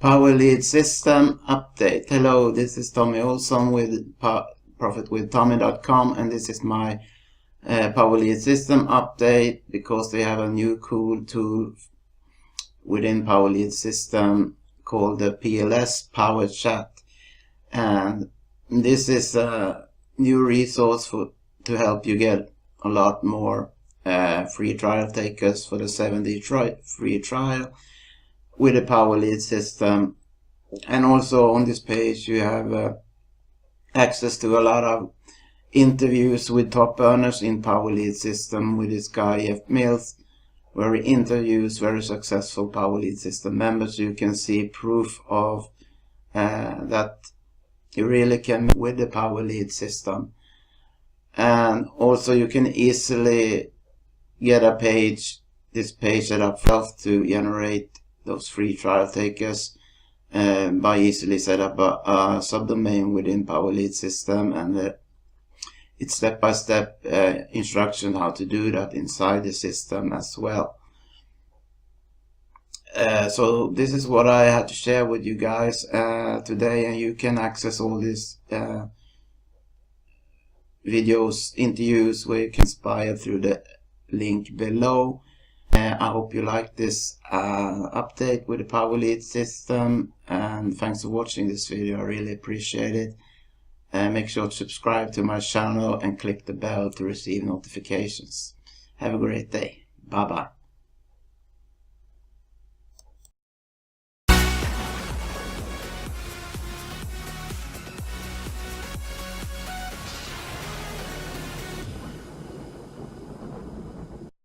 Power Lead System Update. Hello, this is Tommy Olsson with ProfitWithTommy.com, and this is my Power Lead System Update because they have a new cool tool within Power Lead System called the PLS Power Chat, and this is a new resource to help you get a lot more free trial takers for the 7-day free trial with the Power Lead System. And also on this page you have access to a lot of interviews with top earners in Power Lead System with this guy Jeff Mills, where he interviews very successful Power Lead System members. You can see proof of that you really can with the Power Lead System. And also you can easily get a page, this page set up to generate those free trial takers by easily set up a subdomain within Power Lead System, and it's step-by-step instruction how to do that inside the system as well. So this is what I had to share with you guys today, and you can access all these videos, interviews where you can inspire through the link below. I hope you like this update with the Power Lead System, and thanks for watching this video. I really appreciate it. Make sure to subscribe to my channel and click the bell to receive notifications. Have a great day. Bye bye.